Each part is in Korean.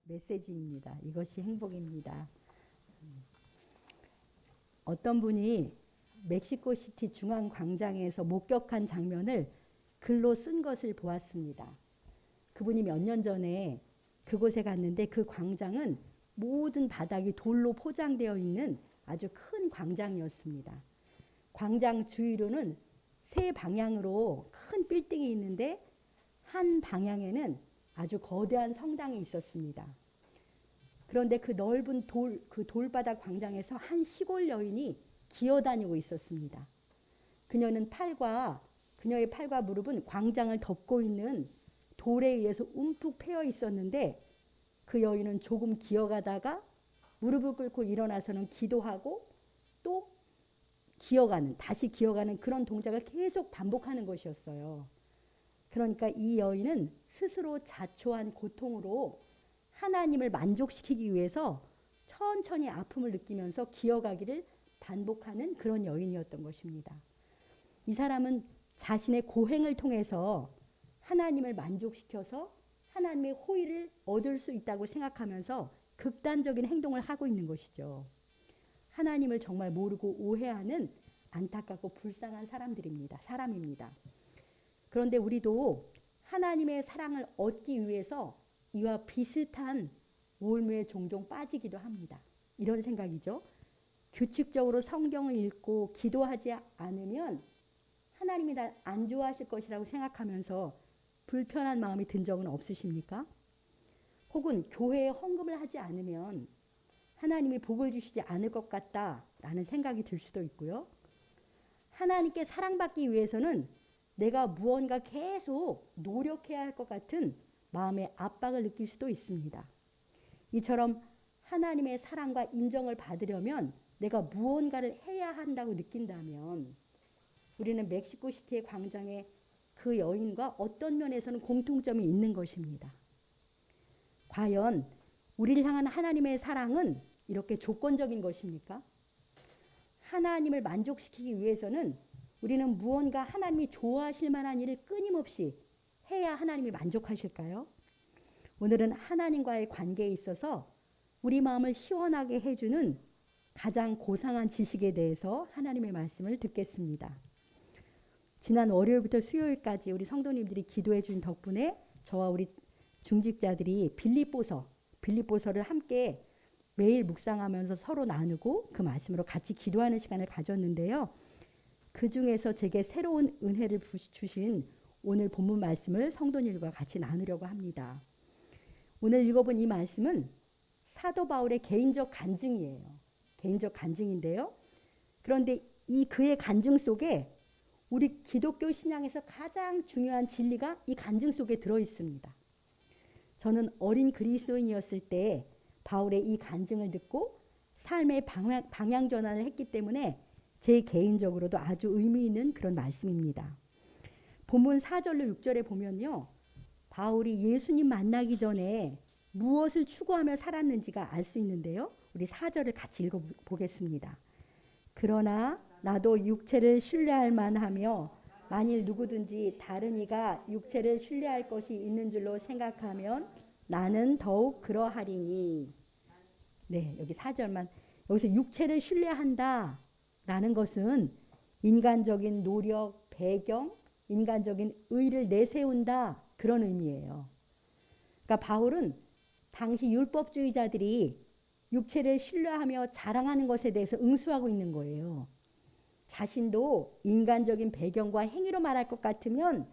메시지입니다. 이것이 행복입니다. 어떤 분이 멕시코시티 중앙광장에서 목격한 장면을 글로 쓴 것을 보았습니다. 그분이 몇 년 전에 그곳에 갔는데 그 광장은 모든 바닥이 돌로 포장되어 있는 아주 큰 광장이었습니다. 광장 주위로는 세 방향으로 큰 빌딩이 있는데 한 방향에는 아주 거대한 성당이 있었습니다. 그런데 그 넓은 그 돌바닥 광장에서 한 시골 여인이 기어다니고 있었습니다. 그녀의 팔과 무릎은 광장을 덮고 있는 돌에 의해서 움푹 패여 있었는데 그 여인은 조금 기어가다가 무릎을 꿇고 일어나서는 기도하고 또 다시 기어가는 그런 동작을 계속 반복하는 것이었어요. 그러니까 이 여인은 스스로 자초한 고통으로 하나님을 만족시키기 위해서 천천히 아픔을 느끼면서 기어가기를 반복하는 그런 여인이었던 것입니다. 이 사람은 자신의 고행을 통해서 하나님을 만족시켜서 하나님의 호의를 얻을 수 있다고 생각하면서 극단적인 행동을 하고 있는 것이죠. 하나님을 정말 모르고 오해하는 안타깝고 불쌍한 사람입니다. 그런데 우리도 하나님의 사랑을 얻기 위해서 이와 비슷한 우울무에 종종 빠지기도 합니다. 이런 생각이죠. 규칙적으로 성경을 읽고 기도하지 않으면 하나님이 날 안 좋아하실 것이라고 생각하면서 불편한 마음이 든 적은 없으십니까? 혹은 교회에 헌금을 하지 않으면 하나님이 복을 주시지 않을 것 같다라는 생각이 들 수도 있고요. 하나님께 사랑받기 위해서는 내가 무언가 계속 노력해야 할 것 같은 마음의 압박을 느낄 수도 있습니다. 이처럼 하나님의 사랑과 인정을 받으려면 내가 무언가를 해야 한다고 느낀다면 우리는 멕시코시티의 광장에 그 여인과 어떤 면에서는 공통점이 있는 것입니다. 과연 우리를 향한 하나님의 사랑은 이렇게 조건적인 것입니까? 하나님을 만족시키기 위해서는 우리는 무언가 하나님이 좋아하실 만한 일을 끊임없이 해야 하나님이 만족하실까요? 오늘은 하나님과의 관계에 있어서 우리 마음을 시원하게 해주는 가장 고상한 지식에 대해서 하나님의 말씀을 듣겠습니다. 지난 월요일부터 수요일까지 우리 성도님들이 기도해 준 덕분에 저와 우리 중직자들이 빌립보서를 함께 매일 묵상하면서 서로 나누고 그 말씀으로 같이 기도하는 시간을 가졌는데요. 그 중에서 제게 새로운 은혜를 주신 오늘 본문 말씀을 성도님들과 같이 나누려고 합니다. 오늘 읽어본 이 말씀은 사도 바울의 개인적 간증이에요. 개인적 간증인데요. 그런데 이 그의 간증 속에 우리 기독교 신앙에서 가장 중요한 진리가 이 간증 속에 들어 있습니다. 저는 어린 그리스도인이었을 때 바울의 이 간증을 듣고 삶의 방향 전환을 했기 때문에 제 개인적으로도 아주 의미 있는 그런 말씀입니다. 본문 4절로 6절에 보면요. 바울이 예수님 만나기 전에 무엇을 추구하며 살았는지가 알 수 있는데요. 우리 4절을 같이 읽어보겠습니다. 그러나 나도 육체를 신뢰할 만하며 만일 누구든지 다른 이가 육체를 신뢰할 것이 있는 줄로 생각하면 나는 더욱 그러하리니. 네, 여기 4절만. 여기서 육체를 신뢰한다 라는 것은 인간적인 노력, 배경, 인간적인 의를 내세운다 그런 의미예요. 그러니까 바울은 당시 율법주의자들이 육체를 신뢰하며 자랑하는 것에 대해서 응수하고 있는 거예요. 자신도 인간적인 배경과 행위로 말할 것 같으면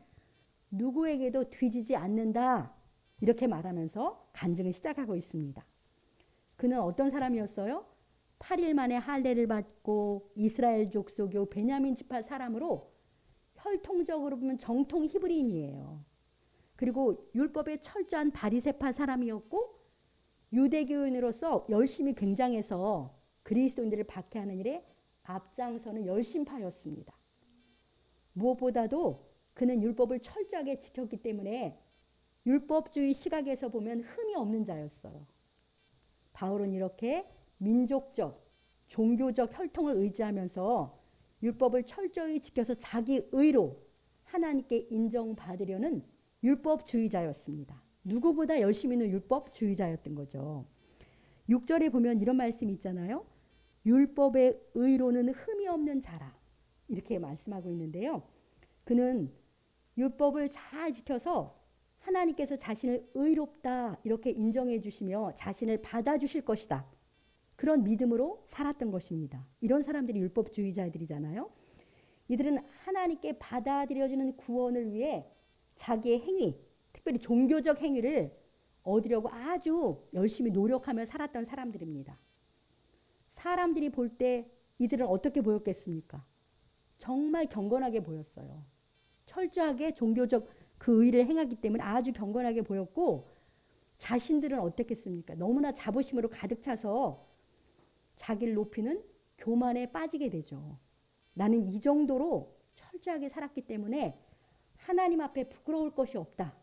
누구에게도 뒤지지 않는다 이렇게 말하면서 간증을 시작하고 있습니다. 그는 어떤 사람이었어요? 8일 만에 할례를 받고 이스라엘 족속의 베냐민 지파 사람으로 혈통적으로 보면 정통 히브리인이에요. 그리고 율법에 철저한 바리새파 사람이었고 유대교인으로서 열심히 굉장해서 그리스도인들을 박해하는 일에 앞장서는 열심파였습니다. 무엇보다도 그는 율법을 철저하게 지켰기 때문에 율법주의 시각에서 보면 흠이 없는 자였어요. 바울은 이렇게 민족적, 종교적 혈통을 의지하면서 율법을 철저히 지켜서 자기 의로 하나님께 인정받으려는 율법주의자였습니다. 누구보다 열심히 있는 율법주의자였던 거죠. 6절에 보면 이런 말씀이 있잖아요. 율법의 의로는 흠이 없는 자라. 이렇게 말씀하고 있는데요. 그는 율법을 잘 지켜서 하나님께서 자신을 의롭다 이렇게 인정해 주시며 자신을 받아주실 것이다. 그런 믿음으로 살았던 것입니다. 이런 사람들이 율법주의자들이잖아요. 이들은 하나님께 받아들여지는 구원을 위해 자기의 행위, 특별히 종교적 행위를 얻으려고 아주 열심히 노력하며 살았던 사람들입니다. 사람들이 볼 때 이들은 어떻게 보였겠습니까? 정말 경건하게 보였어요. 철저하게 종교적 그 의를 행하기 때문에 아주 경건하게 보였고, 자신들은 어떻겠습니까? 너무나 자부심으로 가득 차서 자기를 높이는 교만에 빠지게 되죠. 나는 이 정도로 철저하게 살았기 때문에 하나님 앞에 부끄러울 것이 없다.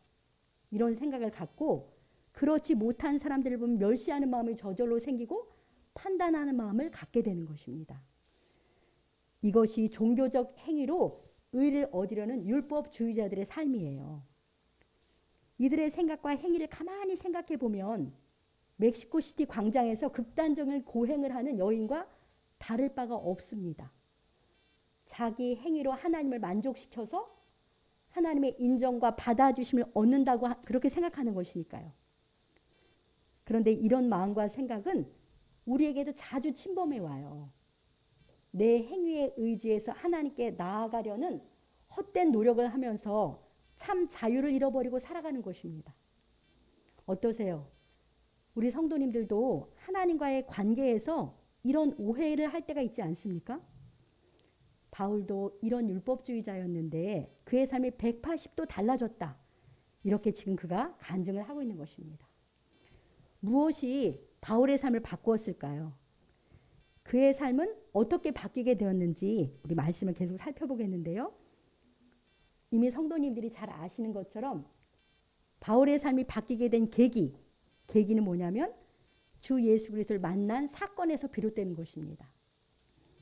이런 생각을 갖고 그렇지 못한 사람들을 보면 멸시하는 마음이 저절로 생기고 판단하는 마음을 갖게 되는 것입니다. 이것이 종교적 행위로 의를 얻으려는 율법주의자들의 삶이에요. 이들의 생각과 행위를 가만히 생각해 보면 멕시코시티 광장에서 극단적인 고행을 하는 여인과 다를 바가 없습니다. 자기 행위로 하나님을 만족시켜서 하나님의 인정과 받아주심을 얻는다고 그렇게 생각하는 것이니까요. 그런데 이런 마음과 생각은 우리에게도 자주 침범해 와요. 내 행위에 의지해서 하나님께 나아가려는 헛된 노력을 하면서 참 자유를 잃어버리고 살아가는 것입니다. 어떠세요? 우리 성도님들도 하나님과의 관계에서 이런 오해를 할 때가 있지 않습니까? 바울도 이런 율법주의자였는데 그의 삶이 180도 달라졌다. 이렇게 지금 그가 간증을 하고 있는 것입니다. 무엇이 바울의 삶을 바꾸었을까요? 그의 삶은 어떻게 바뀌게 되었는지 우리 말씀을 계속 살펴보겠는데요. 이미 성도님들이 잘 아시는 것처럼 바울의 삶이 바뀌게 된 계기는 뭐냐면 주 예수 그리스도를 만난 사건에서 비롯되는 것입니다.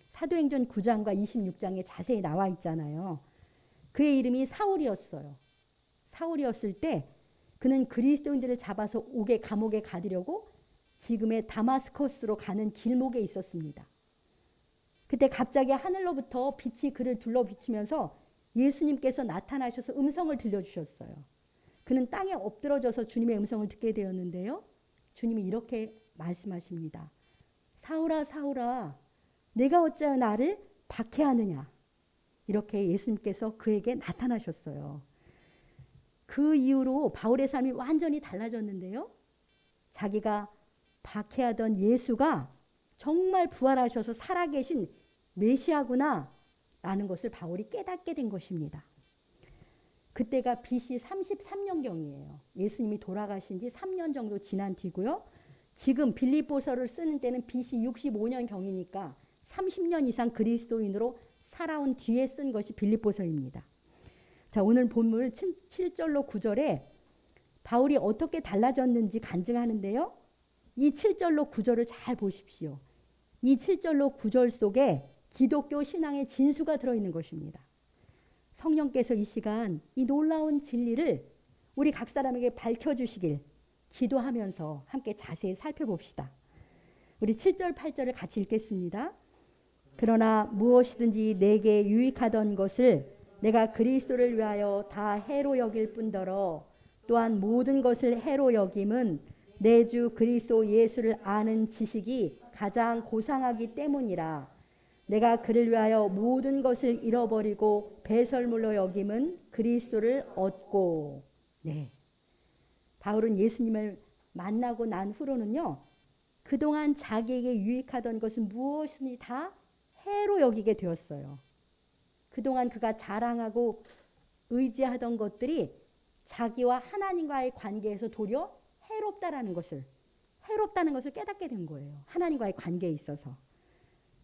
사도행전 9장과 26장에 자세히 나와 있잖아요. 그의 이름이 사울이었어요. 사울이었을 때 그는 그리스도인들을 잡아서 감옥에 가두려고 지금의 다마스커스로 가는 길목에 있었습니다. 그때 갑자기 하늘로부터 빛이 그를 둘러 비치면서 예수님께서 나타나셔서 음성을 들려주셨어요. 그는 땅에 엎드러져서 주님의 음성을 듣게 되었는데요. 주님이 이렇게 말씀하십니다. 사울아 사울아 내가 어찌하여 나를 박해하느냐. 이렇게 예수님께서 그에게 나타나셨어요. 그 이후로 바울의 삶이 완전히 달라졌는데요. 자기가 박해하던 예수가 정말 부활하셔서 살아계신 메시아구나 라는 것을 바울이 깨닫게 된 것입니다. 그때가 BC 33년경이에요. 예수님이 돌아가신 지 3년 정도 지난 뒤고요. 지금 빌립보서를 쓰는 때는 BC 65년경이니까 30년 이상 그리스도인으로 살아온 뒤에 쓴 것이 빌립보서입니다. 자, 오늘 본문 7절로 9절에 바울이 어떻게 달라졌는지 간증하는데요. 이 7절로 9절을 잘 보십시오. 이 7절로 9절 속에 기독교 신앙의 진수가 들어있는 것입니다. 성령께서 이 시간 이 놀라운 진리를 우리 각 사람에게 밝혀주시길 기도하면서 함께 자세히 살펴봅시다. 우리 7절 8절을 같이 읽겠습니다. 그러나 무엇이든지 내게 유익하던 것을 내가 그리스도를 위하여 다 해로 여길 뿐더러 또한 모든 것을 해로 여김은 내 주 그리스도 예수를 아는 지식이 가장 고상하기 때문이라. 내가 그를 위하여 모든 것을 잃어버리고 배설물로 여김은 그리스도를 얻고. 네. 바울은 예수님을 만나고 난 후로는요. 그동안 자기에게 유익하던 것은 무엇이든지 다 해로 여기게 되었어요. 그동안 그가 자랑하고 의지하던 것들이 자기와 하나님과의 관계에서 도리어 해롭다는 것을 깨닫게 된 거예요. 하나님과의 관계에 있어서.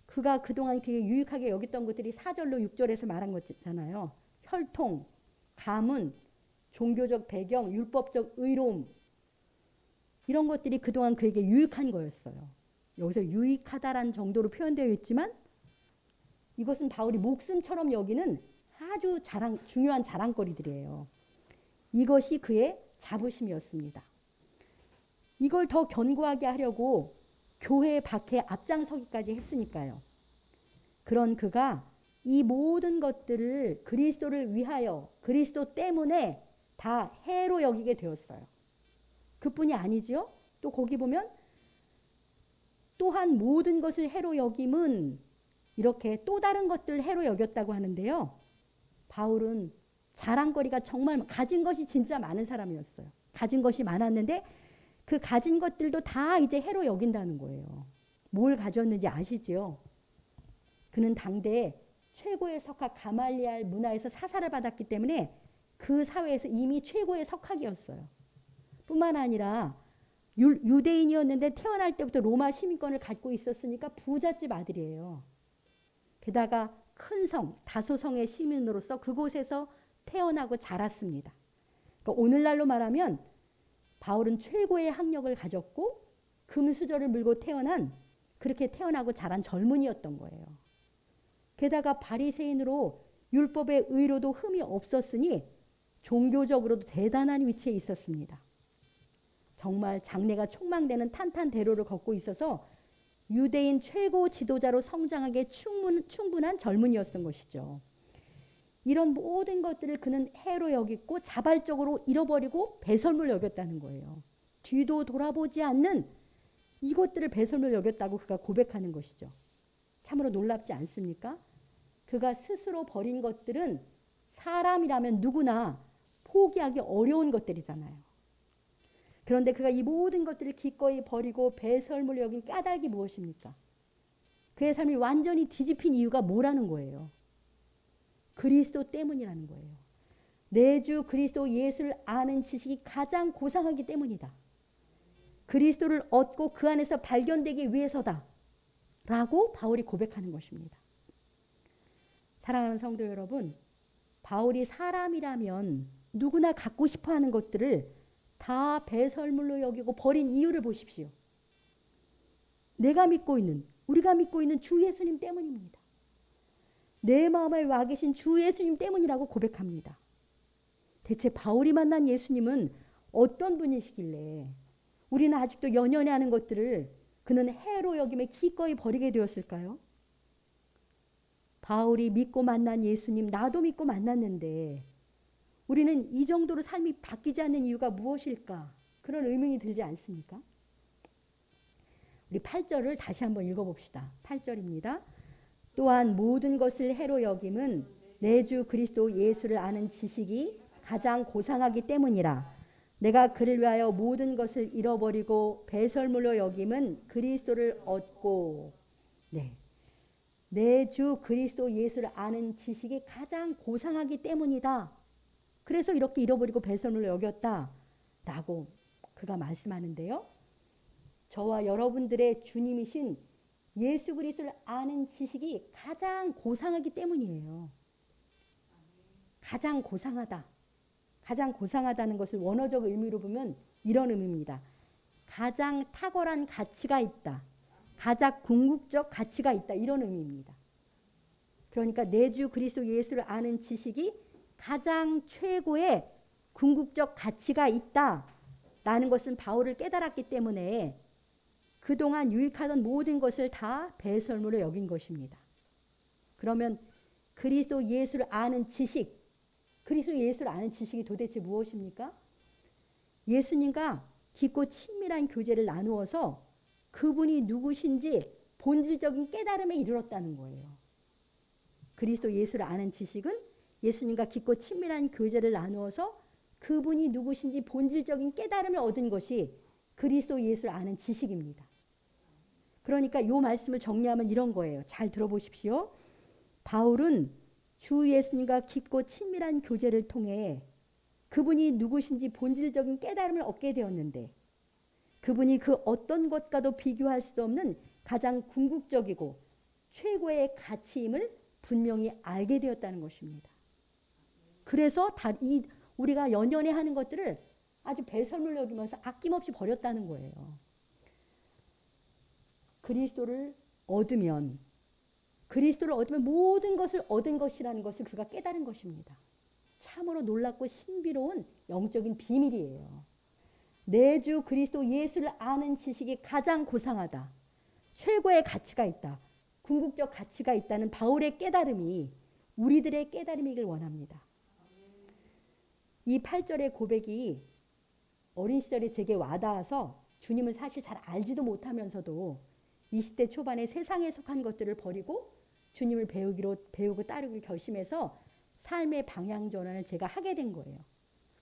그가 그동안 그게 유익하게 여겼던 것들이 4절로 6절에서 말한 거잖아요. 혈통, 가문, 종교적 배경, 율법적 의로움 이런 것들이 그동안 그에게 유익한 거였어요. 여기서 유익하다라는 정도로 표현되어 있지만 이것은 바울이 목숨처럼 여기는 아주 중요한 자랑거리들이에요. 이것이 그의 자부심이었습니다. 이걸 더 견고하게 하려고 교회 밖에 앞장서기까지 했으니까요. 그런 그가 이 모든 것들을 그리스도를 위하여 그리스도 때문에 다 해로 여기게 되었어요. 그뿐이 아니죠. 또 거기 보면 또한 모든 것을 해로 여김은 이렇게 또 다른 것들을 해로 여겼다고 하는데요. 바울은 자랑거리가 정말 가진 것이 진짜 많은 사람이었어요. 가진 것이 많았는데 그 가진 것들도 다 이제 해로 여긴다는 거예요. 뭘 가졌는지 아시죠? 그는 당대에 최고의 석학 가말리알 문화에서 사사를 받았기 때문에 그 사회에서 이미 최고의 석학이었어요. 뿐만 아니라 유대인이었는데 태어날 때부터 로마 시민권을 갖고 있었으니까 부잣집 아들이에요. 게다가 큰 성, 다소성의 시민으로서 그곳에서 태어나고 자랐습니다. 그러니까 오늘날로 말하면 바울은 최고의 학력을 가졌고 금수저를 물고 그렇게 태어나고 자란 젊은이였던 거예요. 게다가 바리새인으로 율법의 의로도 흠이 없었으니 종교적으로도 대단한 위치에 있었습니다. 정말 장래가 촉망되는 탄탄대로를 걷고 있어서 유대인 최고 지도자로 성장하기에 충분한 젊은이였던 것이죠. 이런 모든 것들을 그는 해로 여겼고 자발적으로 잃어버리고 배설물 여겼다는 거예요. 뒤도 돌아보지 않는 이것들을 배설물 여겼다고 그가 고백하는 것이죠. 참으로 놀랍지 않습니까? 그가 스스로 버린 것들은 사람이라면 누구나 포기하기 어려운 것들이잖아요. 그런데 그가 이 모든 것들을 기꺼이 버리고 배설물 여긴 까닭이 무엇입니까? 그의 삶이 완전히 뒤집힌 이유가 뭐라는 거예요? 그리스도 때문이라는 거예요. 내 주 그리스도 예수를 아는 지식이 가장 고상하기 때문이다. 그리스도를 얻고 그 안에서 발견되기 위해서다. 라고 바울이 고백하는 것입니다. 사랑하는 성도 여러분, 바울이 사람이라면 누구나 갖고 싶어하는 것들을 다 배설물로 여기고 버린 이유를 보십시오. 우리가 믿고 있는 주 예수님 때문입니다. 내 마음에 와 계신 주 예수님 때문이라고 고백합니다. 대체 바울이 만난 예수님은 어떤 분이시길래 우리는 아직도 연연해 하는 것들을 그는 해로 여김에 기꺼이 버리게 되었을까요? 바울이 믿고 만난 예수님, 나도 믿고 만났는데 우리는 이 정도로 삶이 바뀌지 않는 이유가 무엇일까? 그런 의문이 들지 않습니까? 우리 8절을 다시 한번 읽어봅시다. 8절입니다. 또한 모든 것을 해로 여김은 내 주 그리스도 예수를 아는 지식이 가장 고상하기 때문이라. 내가 그를 위하여 모든 것을 잃어버리고 배설물로 여김은 그리스도를 얻고. 내 주 그리스도 예수를 아는 지식이 가장 고상하기 때문이다. 그래서 이렇게 잃어버리고 배설물로 여겼다라고 그가 말씀하는데요. 저와 여러분들의 주님이신 예수 그리스도를 아는 지식이 가장 고상하기 때문이에요. 가장 고상하다. 가장 고상하다는 것을 원어적 의미로 보면 이런 의미입니다. 가장 탁월한 가치가 있다. 가장 궁극적 가치가 있다. 이런 의미입니다. 그러니까 내 주 그리스도 예수를 아는 지식이 가장 최고의 궁극적 가치가 있다라는 것은 바울을 깨달았기 때문에 그동안 유익하던 모든 것을 다 배설물로 여긴 것입니다. 그러면 그리스도 예수를 아는 지식, 그리스도 예수를 아는 지식이 도대체 무엇입니까? 예수님과 깊고 친밀한 교제를 나누어서 그분이 누구신지 본질적인 깨달음에 이르렀다는 거예요. 그리스도 예수를 아는 지식은 예수님과 깊고 친밀한 교제를 나누어서 그분이 누구신지 본질적인 깨달음을 얻은 것이 그리스도 예수를 아는 지식입니다. 그러니까 이 말씀을 정리하면 이런 거예요. 잘 들어보십시오. 바울은 주 예수님과 깊고 친밀한 교제를 통해 그분이 누구신지 본질적인 깨달음을 얻게 되었는데 그분이 그 어떤 것과도 비교할 수 없는 가장 궁극적이고 최고의 가치임을 분명히 알게 되었다는 것입니다. 그래서 우리가 연연해 하는 것들을 아주 배설물 여기면서 아낌없이 버렸다는 거예요. 그리스도를 얻으면 모든 것을 얻은 것이라는 것을 그가 깨달은 것입니다. 참으로 놀랍고 신비로운 영적인 비밀이에요. 내 주 그리스도 예수를 아는 지식이 가장 고상하다. 최고의 가치가 있다. 궁극적 가치가 있다는 바울의 깨달음이 우리들의 깨달음이길 원합니다. 이 8절의 고백이 어린 시절에 제게 와닿아서 주님을 사실 잘 알지도 못하면서도 20대 초반에 세상에 속한 것들을 버리고 주님을 배우고 따르기로 결심해서 삶의 방향 전환을 제가 하게 된 거예요.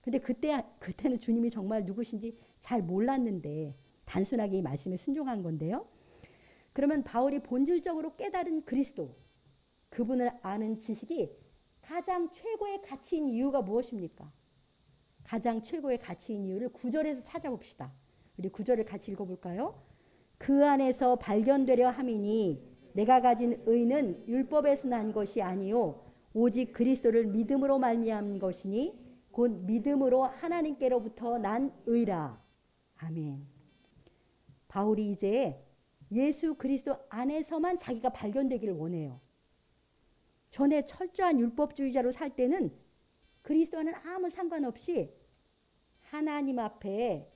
근데 그때는 주님이 정말 누구신지 잘 몰랐는데 단순하게 이 말씀에 순종한 건데요. 그러면 바울이 본질적으로 깨달은 그리스도, 그분을 아는 지식이 가장 최고의 가치인 이유가 무엇입니까? 가장 최고의 가치인 이유를 9절에서 찾아봅시다. 우리 9절을 같이 읽어볼까요? 그 안에서 발견되려 함이니 내가 가진 의는 율법에서 난 것이 아니요 오직 그리스도를 믿음으로 말미암은 것이니 곧 믿음으로 하나님께로부터 난 의라. 아멘. 바울이 이제 예수 그리스도 안에서만 자기가 발견되기를 원해요. 전에 철저한 율법주의자로 살 때는 그리스도와는 아무 상관없이 하나님 앞에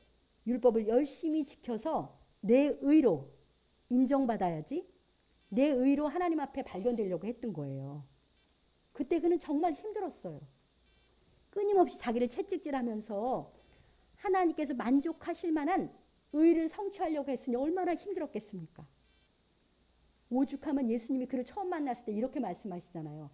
율법을 열심히 지켜서 내 의로 인정받아야지, 내 의로 하나님 앞에 발견되려고 했던 거예요. 그때 그는 정말 힘들었어요. 끊임없이 자기를 채찍질하면서 하나님께서 만족하실 만한 의를 성취하려고 했으니 얼마나 힘들었겠습니까? 오죽하면 예수님이 그를 처음 만났을 때 이렇게 말씀하시잖아요.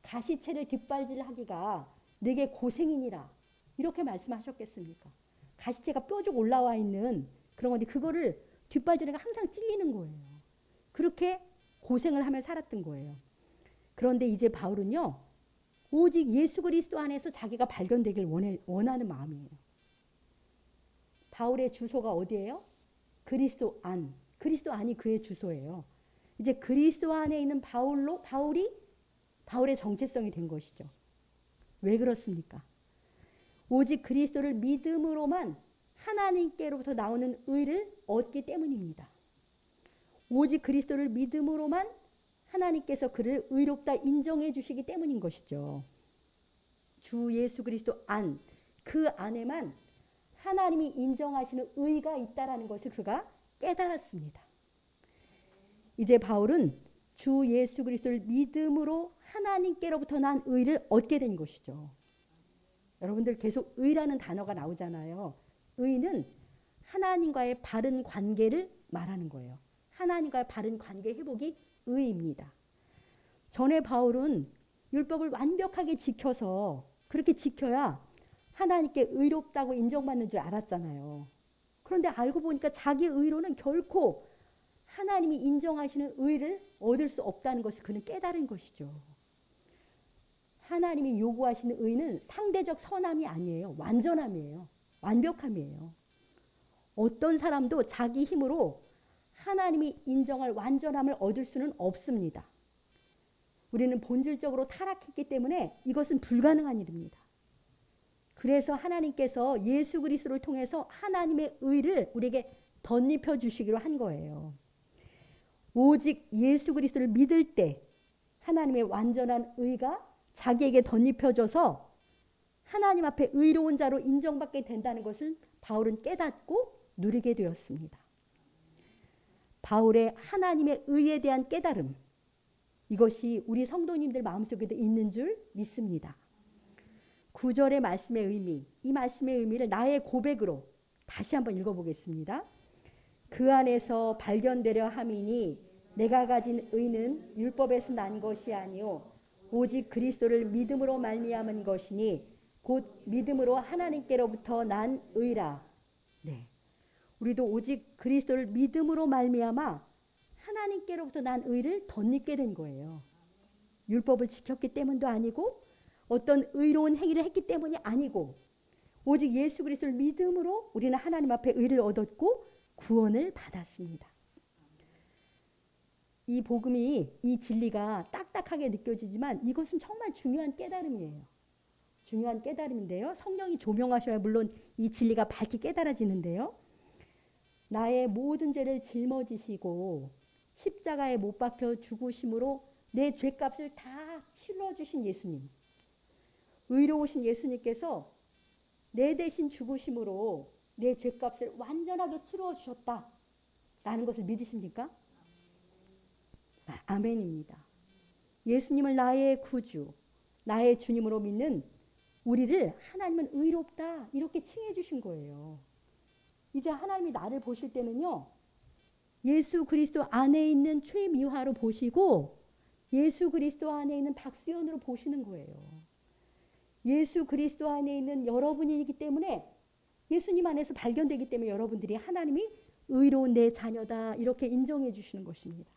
가시채를 뒷발질하기가 내게 고생이니라. 이렇게 말씀하셨겠습니까? 가시채가 뾰족 올라와 있는 그런 건데 그거를 뒷발질하기가 항상 찔리는 거예요. 그렇게 고생을 하며 살았던 거예요. 그런데 이제 바울은요. 오직 예수 그리스도 안에서 자기가 발견되길 원하는 마음이에요. 바울의 주소가 어디예요? 그리스도 안. 그리스도 안이 그의 주소예요. 이제 그리스도 안에 있는 바울이 바울의 정체성이 된 것이죠. 왜 그렇습니까? 오직 그리스도를 믿음으로만 하나님께로부터 나오는 의를 얻기 때문입니다. 오직 그리스도를 믿음으로만 하나님께서 그를 의롭다 인정해 주시기 때문인 것이죠. 주 예수 그리스도 안, 그 안에만 하나님이 인정하시는 의가 있다라는 것을 그가 깨달았습니다. 이제 바울은 주 예수 그리스도를 믿음으로 하나님께로부터 난 의를 얻게 된 것이죠. 여러분들 계속 의라는 단어가 나오잖아요. 의는 하나님과의 바른 관계를 말하는 거예요. 하나님과의 바른 관계 회복이 의입니다. 전에 바울은 율법을 완벽하게 지켜서 그렇게 지켜야 하나님께 의롭다고 인정받는 줄 알았잖아요. 그런데 알고 보니까 자기 의로는 결코 하나님이 인정하시는 의를 얻을 수 없다는 것을 그는 깨달은 것이죠. 하나님이 요구하시는 의는 상대적 선함이 아니에요. 완전함이에요. 완벽함이에요. 어떤 사람도 자기 힘으로 하나님이 인정할 완전함을 얻을 수는 없습니다. 우리는 본질적으로 타락했기 때문에 이것은 불가능한 일입니다. 그래서 하나님께서 예수 그리스도를 통해서 하나님의 의를 우리에게 덧입혀 주시기로 한 거예요. 오직 예수 그리스도를 믿을 때 하나님의 완전한 의가 자기에게 덧입혀져서 하나님 앞에 의로운 자로 인정받게 된다는 것을 바울은 깨닫고 누리게 되었습니다. 바울의 하나님의 의에 대한 깨달음, 이것이 우리 성도님들 마음속에도 있는 줄 믿습니다. 9절의 말씀의 의미, 이 말씀의 의미를 나의 고백으로 다시 한번 읽어보겠습니다. 그 안에서 발견되려 함이니 내가 가진 의는 율법에서 난 것이 아니요 오직 그리스도를 믿음으로 말미암은 것이니 곧 믿음으로 하나님께로부터 난 의라. 네, 우리도 오직 그리스도를 믿음으로 말미암아 하나님께로부터 난 의를 덧입게 된 거예요. 율법을 지켰기 때문도 아니고 어떤 의로운 행위를 했기 때문이 아니고 오직 예수 그리스도를 믿음으로 우리는 하나님 앞에 의를 얻었고 구원을 받았습니다. 이 복음이, 이 진리가 딱딱하게 느껴지지만 이것은 정말 중요한 깨달음이에요. 중요한 깨달음인데요. 성령이 조명하셔야 물론 이 진리가 밝게 깨달아지는데요. 나의 모든 죄를 짊어지시고 십자가에 못 박혀 죽으심으로 내 죄값을 다 치러주신 예수님. 의로우신 예수님께서 내 대신 죽으심으로 내 죄값을 완전하게 치루어 주셨다 라는 것을 믿으십니까? 아멘입니다. 예수님을 나의 구주, 나의 주님으로 믿는 우리를 하나님은 의롭다 이렇게 칭해 주신 거예요. 이제 하나님이 나를 보실 때는요, 예수 그리스도 안에 있는 최미화로 보시고 예수 그리스도 안에 있는 박수연으로 보시는 거예요. 예수 그리스도 안에 있는 여러분이기 때문에, 예수님 안에서 발견되기 때문에 여러분들이 하나님이 의로운 내 자녀다 이렇게 인정해 주시는 것입니다.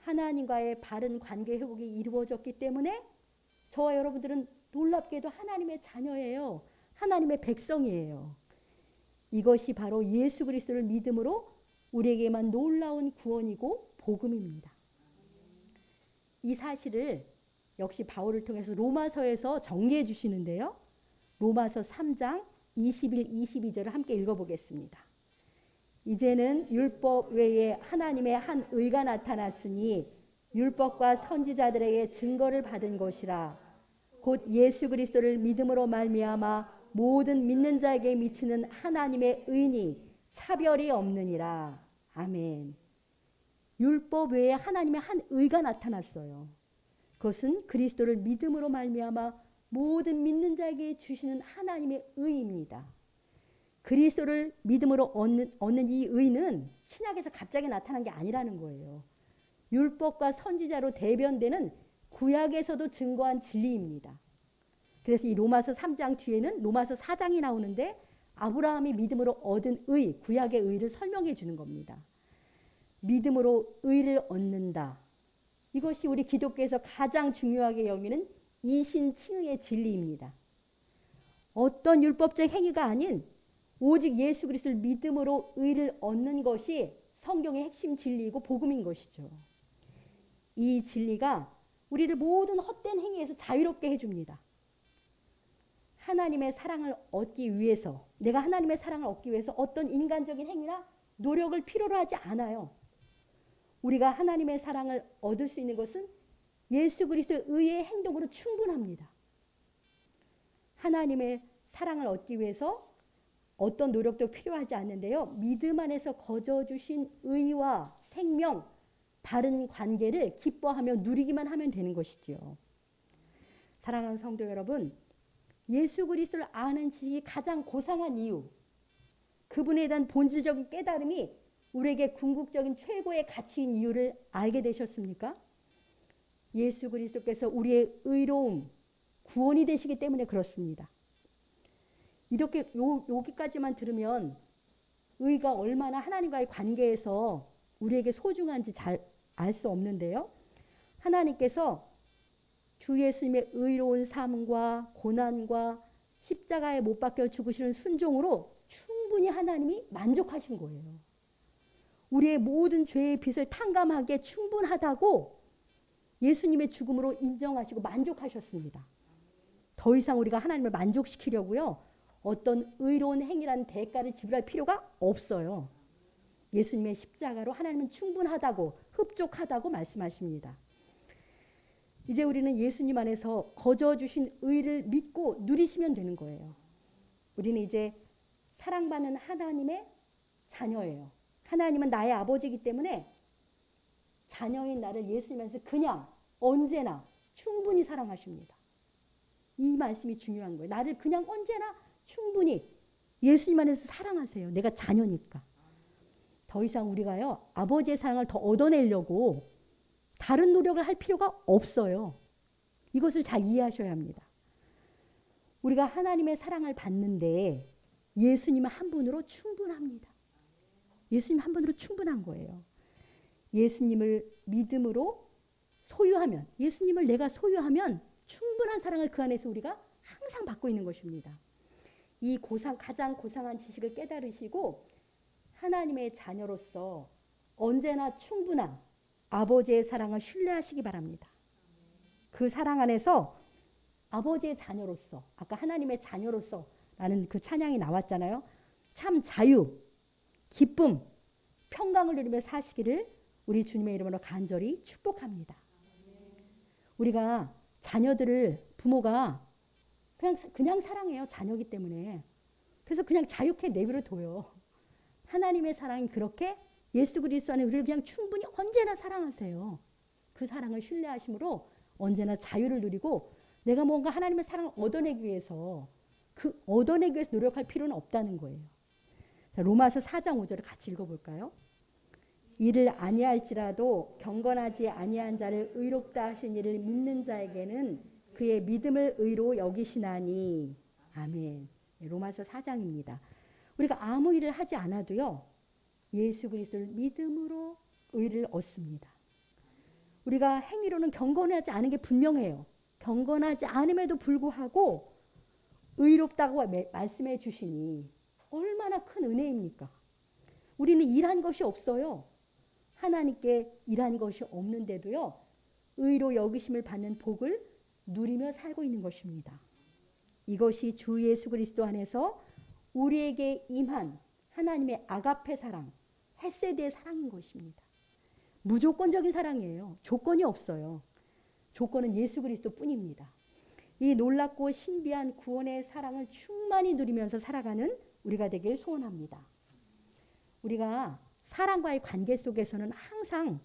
하나님과의 바른 관계 회복이 이루어졌기 때문에 저와 여러분들은 놀랍게도 하나님의 자녀예요. 하나님의 백성이에요. 이것이 바로 예수 그리스도를 믿음으로 우리에게만 놀라운 구원이고 복음입니다. 이 사실을 역시 바울을 통해서 로마서에서 정리해 주시는데요. 로마서 3장 21, 22절을 함께 읽어보겠습니다. 이제는 율법 외에 하나님의 한 의가 나타났으니 율법과 선지자들에게 증거를 받은 것이라. 곧 예수 그리스도를 믿음으로 말미암아 모든 믿는 자에게 미치는 하나님의 의니 차별이 없느니라. 아멘. 율법 외에 하나님의 한 의가 나타났어요. 그것은 그리스도를 믿음으로 말미암아 모든 믿는 자에게 주시는 하나님의 의입니다. 그리스도를 믿음으로 얻는 이 의는 신약에서 갑자기 나타난 게 아니라는 거예요. 율법과 선지자로 대변되는 구약에서도 증거한 진리입니다. 그래서 이 로마서 3장 뒤에는 로마서 4장이 나오는데 아브라함이 믿음으로 얻은 의, 구약의 의를 설명해 주는 겁니다. 믿음으로 의를 얻는다. 이것이 우리 기독교에서 가장 중요하게 여기는 이신칭의의 진리입니다. 어떤 율법적 행위가 아닌 오직 예수 그리스도를 믿음으로 의를 얻는 것이 성경의 핵심 진리이고 복음인 것이죠. 이 진리가 우리를 모든 헛된 행위에서 자유롭게 해줍니다. 하나님의 사랑을 얻기 위해서, 내가 하나님의 사랑을 얻기 위해서 어떤 인간적인 행위나 노력을 필요로 하지 않아요. 우리가 하나님의 사랑을 얻을 수 있는 것은 예수 그리스도의 의의 행동으로 충분합니다. 하나님의 사랑을 얻기 위해서 어떤 노력도 필요하지 않는데요. 믿음 안에서 거저 주신 의와 생명, 바른 관계를 기뻐하며 누리기만 하면 되는 것이지요. 사랑하는 성도 여러분, 예수 그리스도를 아는 지식이 가장 고상한 이유, 그분에 대한 본질적인 깨달음이 우리에게 궁극적인 최고의 가치인 이유를 알게 되셨습니까? 예수 그리스도께서 우리의 의로움, 구원이 되시기 때문에 그렇습니다. 이렇게 여기까지만 들으면 의가 얼마나 하나님과의 관계에서 우리에게 소중한지 잘 알 수 없는데요. 하나님께서 주 예수님의 의로운 삶과 고난과 십자가에 못 박혀 죽으시는 순종으로 충분히 하나님이 만족하신 거예요. 우리의 모든 죄의 빚을 탕감하기에 충분하다고 예수님의 죽음으로 인정하시고 만족하셨습니다. 더 이상 우리가 하나님을 만족시키려고요, 어떤 의로운 행위라는 대가를 지불할 필요가 없어요. 예수님의 십자가로 하나님은 충분하다고, 흡족하다고 말씀하십니다. 이제 우리는 예수님 안에서 거저 주신 의를 믿고 누리시면 되는 거예요. 우리는 이제 사랑받는 하나님의 자녀예요. 하나님은 나의 아버지이기 때문에 자녀인 나를 예수님 안에서 그냥 언제나 충분히 사랑하십니다. 이 말씀이 중요한 거예요. 나를 그냥 언제나 충분히 예수님 안에서 사랑하세요. 내가 자녀니까. 더 이상 우리가요, 아버지의 사랑을 더 얻어내려고 다른 노력을 할 필요가 없어요. 이것을 잘 이해하셔야 합니다. 우리가 하나님의 사랑을 받는데 예수님 한 분으로 충분합니다. 예수님 한 분으로 충분한 거예요. 예수님을 믿음으로 소유하면, 예수님을 내가 소유하면 충분한 사랑을 그 안에서 우리가 항상 받고 있는 것입니다. 이 가장 고상한 지식을 깨달으시고 하나님의 자녀로서 언제나 충분한 아버지의 사랑을 신뢰하시기 바랍니다. 그 사랑 안에서 아버지의 자녀로서, 아까 하나님의 자녀로서 라는 그 찬양이 나왔잖아요. 참 자유, 기쁨, 평강을 누리며 사시기를 우리 주님의 이름으로 간절히 축복합니다. 우리가 자녀들을, 부모가 그냥 사랑해요. 자녀기 때문에. 그래서 그냥 자유케 내버려 둬요. 하나님의 사랑이 그렇게 예수 그리스도 안에 우리를 그냥 충분히 언제나 사랑하세요. 그 사랑을 신뢰하심으로 언제나 자유를 누리고 내가 뭔가 하나님의 사랑을 얻어내기 위해서 노력할 필요는 없다는 거예요. 자, 로마서 4장 5절을 같이 읽어볼까요? 이를 아니할지라도 경건하지 아니한 자를 의롭다 하신 이를 믿는 자에게는 그의 믿음을 의로 여기시나니. 아멘. 로마서 4장입니다. 우리가 아무 일을 하지 않아도요, 예수 그리스도를 믿음으로 의를 얻습니다. 우리가 행위로는 경건하지 않은 게 분명해요. 경건하지 않음에도 불구하고 의롭다고 말씀해 주시니 얼마나 큰 은혜입니까? 우리는 일한 것이 없어요. 하나님께 일한 것이 없는데도요, 의로 여기심을 받는 복을 누리며 살고 있는 것입니다. 이것이 주 예수 그리스도 안에서 우리에게 임한 하나님의 아가페 사랑, 헤세드의 사랑인 것입니다. 무조건적인 사랑이에요. 조건이 없어요. 조건은 예수 그리스도 뿐입니다. 이 놀랍고 신비한 구원의 사랑을 충만히 누리면서 살아가는 우리가 되길 소원합니다. 우리가 사랑과의 관계 속에서는 항상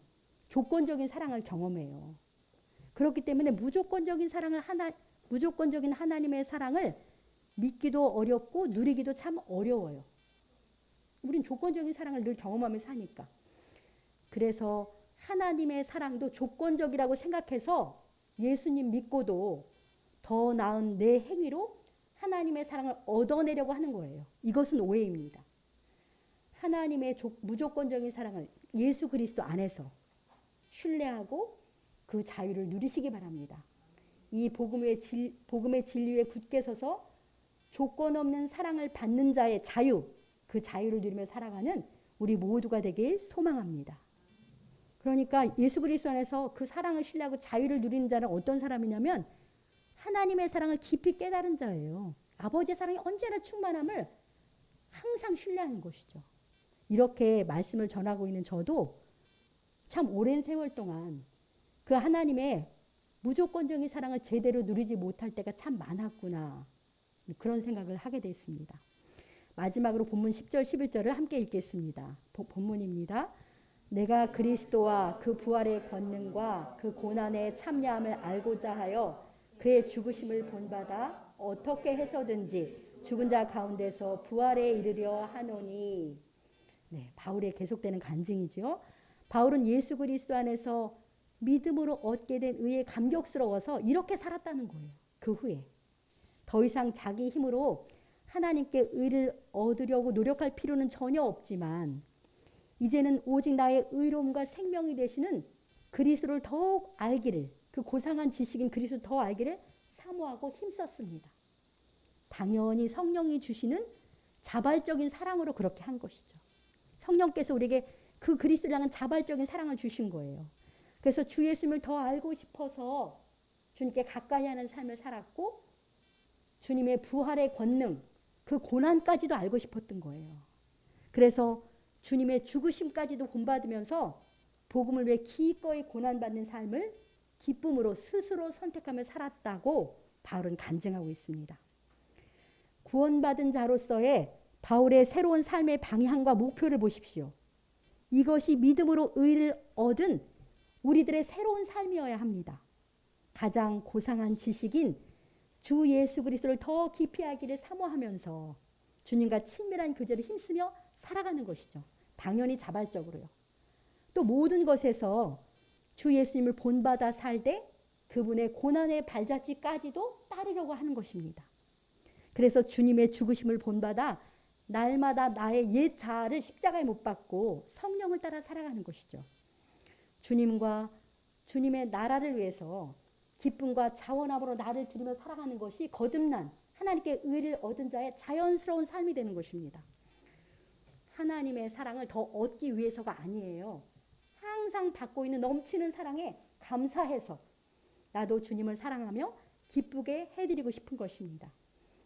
조건적인 사랑을 경험해요. 그렇기 때문에 무조건적인 하나님의 사랑을 믿기도 어렵고 누리기도 참 어려워요. 우린 조건적인 사랑을 늘 경험하며 사니까. 그래서 하나님의 사랑도 조건적이라고 생각해서 예수님 믿고도 더 나은 내 행위로 하나님의 사랑을 얻어내려고 하는 거예요. 이것은 오해입니다. 하나님의 무조건적인 사랑을 예수 그리스도 안에서 신뢰하고 그 자유를 누리시기 바랍니다. 이 복음의 진리에 굳게 서서 조건 없는 사랑을 받는 자의 자유, 그 자유를 누리며 살아가는 우리 모두가 되길 소망합니다. 그러니까 예수 그리스도 안에서 그 사랑을 신뢰하고 자유를 누리는 자는 어떤 사람이냐면 하나님의 사랑을 깊이 깨달은 자예요. 아버지의 사랑이 언제나 충만함을 항상 신뢰하는 것이죠. 이렇게 말씀을 전하고 있는 저도 참 오랜 세월 동안 그 하나님의 무조건적인 사랑을 제대로 누리지 못할 때가 참 많았구나, 그런 생각을 하게 됐습니다. 마지막으로 본문 10절 11절을 함께 읽겠습니다. 본문입니다. 내가 그리스도와 그 부활의 권능과 그 고난의 참여함을 알고자 하여 그의 죽으심을 본받아 어떻게 해서든지 죽은 자 가운데서 부활에 이르려 하노니. 네, 바울의 계속되는 간증이죠. 바울은 예수 그리스도 안에서 믿음으로 얻게 된 의에 감격스러워서 이렇게 살았다는 거예요. 그 후에 더 이상 자기 힘으로 하나님께 의를 얻으려고 노력할 필요는 전혀 없지만 이제는 오직 나의 의로움과 생명이 되시는 그리스도를 더욱 알기를, 그 고상한 지식인 그리스도를 더 알기를 사모하고 힘썼습니다. 당연히 성령이 주시는 자발적인 사랑으로 그렇게 한 것이죠. 성령께서 우리에게 그 그리스도를 향한 자발적인 사랑을 주신 거예요. 그래서 주 예수님을 더 알고 싶어서 주님께 가까이 하는 삶을 살았고 주님의 부활의 권능, 그 고난까지도 알고 싶었던 거예요. 그래서 주님의 죽으심까지도 본받으면서 복음을 위해 기꺼이 고난받는 삶을 기쁨으로 스스로 선택하며 살았다고 바울은 간증하고 있습니다. 구원받은 자로서의 바울의 새로운 삶의 방향과 목표를 보십시오. 이것이 믿음으로 의를 얻은 우리들의 새로운 삶이어야 합니다. 가장 고상한 지식인 주 예수 그리스도를 더 깊이 알기를 사모하면서 주님과 친밀한 교제를 힘쓰며 살아가는 것이죠. 당연히 자발적으로요. 또 모든 것에서 주 예수님을 본받아 살되 그분의 고난의 발자취까지도 따르려고 하는 것입니다. 그래서 주님의 죽으심을 본받아 날마다 나의 옛 자아를 십자가에 못 박고 성령을 따라 살아가는 것이죠. 주님과 주님의 나라를 위해서 기쁨과 자원함으로 나를 드리며 살아가는 것이 거듭난 하나님께 의를 얻은 자의 자연스러운 삶이 되는 것입니다. 하나님의 사랑을 더 얻기 위해서가 아니에요. 항상 받고 있는 넘치는 사랑에 감사해서 나도 주님을 사랑하며 기쁘게 해드리고 싶은 것입니다.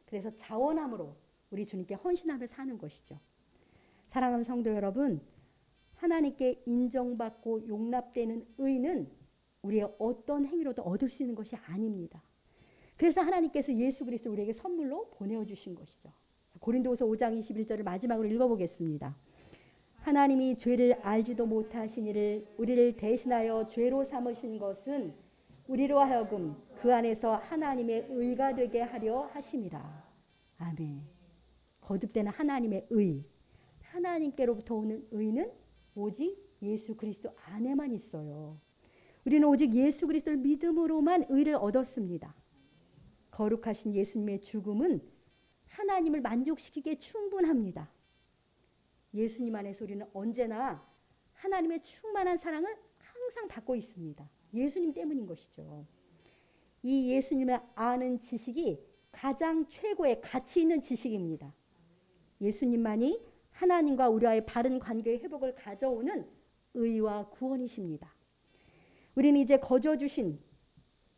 그래서 자원함으로 우리 주님께 헌신하며 사는 것이죠. 사랑하는 성도 여러분, 하나님께 인정받고 용납되는 의는 우리의 어떤 행위로도 얻을 수 있는 것이 아닙니다. 그래서 하나님께서 예수 그리스도 우리에게 선물로 보내주신 것이죠. 고린도후서 5장 21절을 마지막으로 읽어보겠습니다. 하나님이 죄를 알지도 못하신 이를 우리를 대신하여 죄로 삼으신 것은 우리로 하여금 그 안에서 하나님의 의가 되게 하려 하심이라. 아멘. 거듭되는 하나님의 의, 하나님께로부터 오는 의는 오직 예수 그리스도 안에만 있어요. 우리는 오직 예수 그리스도를 믿음으로만 의를 얻었습니다. 거룩하신 예수님의 죽음은 하나님을 만족시키기에 충분합니다. 예수님 안에서 우리는 언제나 하나님의 충만한 사랑을 항상 받고 있습니다. 예수님 때문인 것이죠. 이 예수님을 아는 지식이 가장 최고의 가치 있는 지식입니다. 예수님만이 하나님과 우리와의 바른 관계의 회복을 가져오는 의와 구원이십니다. 우리는 이제 거저 주신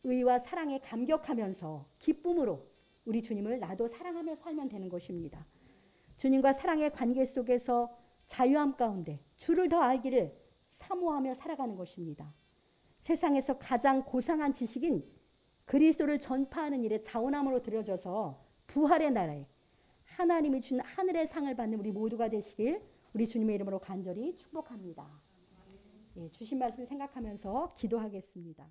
의와 사랑에 감격하면서 기쁨으로 우리 주님을 나도 사랑하며 살면 되는 것입니다. 주님과 사랑의 관계 속에서 자유함 가운데 주를 더 알기를 사모하며 살아가는 것입니다. 세상에서 가장 고상한 지식인 그리스도를 전파하는 일에 자원함으로 들여져서 부활의 나라에 하나님이 준 하늘의 상을 받는 우리 모두가 되시길 우리 주님의 이름으로 간절히 축복합니다. 예, 주신 말씀을 생각하면서 기도하겠습니다.